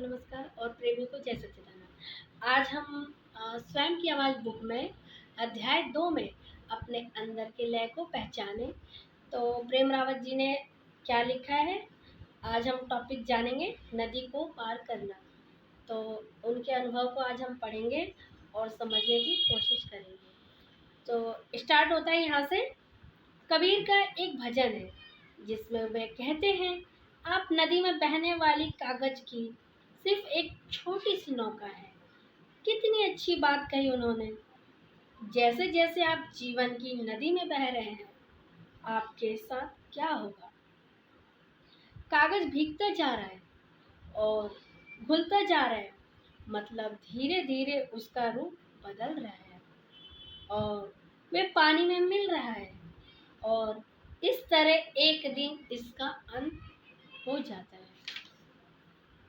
नमस्कार और प्रेमी को जय सच्चिदानंद। आज हम स्वयं की आवाज़ बुक में अध्याय 2 में अपने अंदर के लय को पहचाने। तो प्रेम रावत जी ने क्या लिखा है, आज हम टॉपिक जानेंगे, नदी को पार करना। तो उनके अनुभव को आज हम पढ़ेंगे और समझने की कोशिश करेंगे। तो स्टार्ट होता है यहाँ से। कबीर का एक भजन है जिसमें वे कहते हैं, आप नदी में बहने वाली कागज की सिर्फ एक छोटी सी नौका है। कितनी अच्छी बात कही उन्होंने। जैसे जैसे आप जीवन की नदी में बह रहे हैं, आपके साथ क्या होगा। कागज भीगता जा रहा है और घुलता जा रहा है, मतलब धीरे धीरे उसका रूप बदल रहा है और वे पानी में मिल रहा है और इस तरह एक दिन इसका अंत हो जाता है।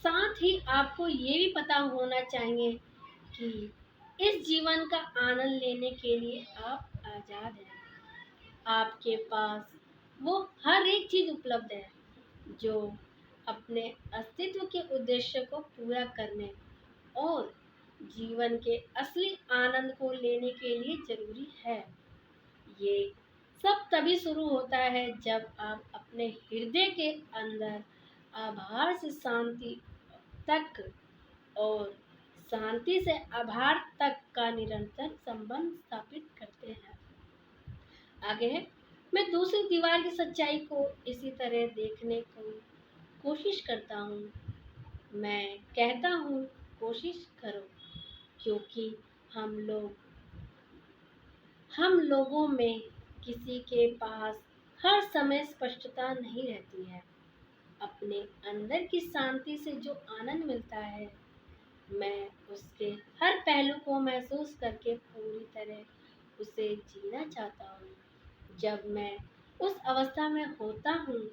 साथ ही आपको ये भी पता होना चाहिए कि इस जीवन का आनंद लेने के लिए आप आज़ाद हैं। आपके पास वो हर एक चीज़ उपलब्ध है जो अपने अस्तित्व के उद्देश्य को पूरा करने और जीवन के असली आनंद को लेने के लिए ज़रूरी है। ये सब तभी शुरू होता है जब आप अपने हृदय के अंदर आभार से शांति तक और शांति से आभार तक का निरंतर संबंध स्थापित करते हैं। आगे है, मैं दूसरी दीवार की सच्चाई को इसी तरह देखने की कोशिश करता हूँ। मैं कहता हूँ कोशिश करो, क्योंकि हम लोगों में किसी के पास हर समय स्पष्टता नहीं रहती है। अपने अंदर की शांति से जो आनंद मिलता है, मैं उसके हर पहलू को महसूस करके पूरी तरह उसे जीना चाहता हूँ। जब मैं उस अवस्था में होता हूँ,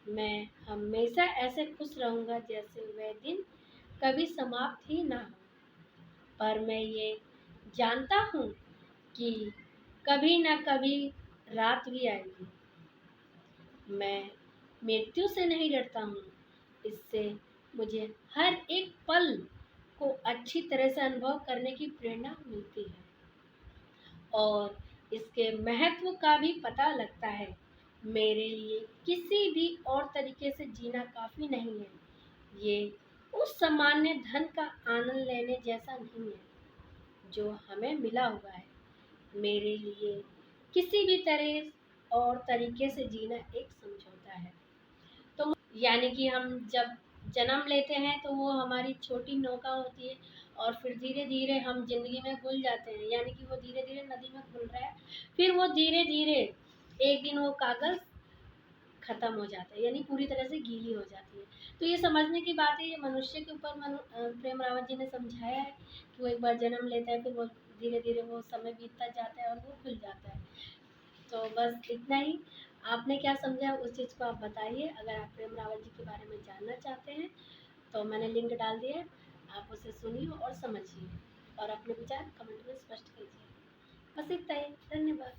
मैं हमेशा ऐसे खुश रहूँगा जैसे वह दिन कभी समाप्त ही ना हो। पर मैं ये जानता हूँ कि कभी ना कभी रात भी आएगी। मैं मृत्यु से नहीं डरता हूँ, इससे मुझे हर एक पल को अच्छी तरह से अनुभव करने की प्रेरणा मिलती है और इसके महत्व का भी पता लगता है। मेरे लिए किसी भी और तरीके से जीना काफ़ी नहीं है। ये उस सामान्य धन का आनंद लेने जैसा नहीं है जो हमें मिला हुआ है। मेरे लिए किसी भी तरह और तरीके से जीना एक समझौता है। तो यानी कि हम जब जन्म लेते हैं तो वो हमारी छोटी नौका होती है और फिर धीरे धीरे हम जिंदगी में घुल जाते हैं, यानी कि वो धीरे धीरे नदी में घुल रहा है। फिर वो धीरे धीरे एक दिन वो कागज खत्म हो जाता है, यानी पूरी तरह से गीली हो जाती है। तो ये समझने की बात है, ये मनुष्य के ऊपर प्रेम रावत जी ने समझाया है कि वो एक बार जन्म लेता है, फिर वो धीरे धीरे वो समय बीतता जाता है और वो खुल जाता है। तो बस इतना ही। आपने क्या समझा उस चीज़ को आप बताइए। अगर आप प्रेम रावत जी के बारे में जानना चाहते हैं तो मैंने लिंक डाल दिया है, आप उसे सुनिए और समझिए और अपने विचार कमेंट में स्पष्ट कीजिए। बस इतना ही। धन्यवाद।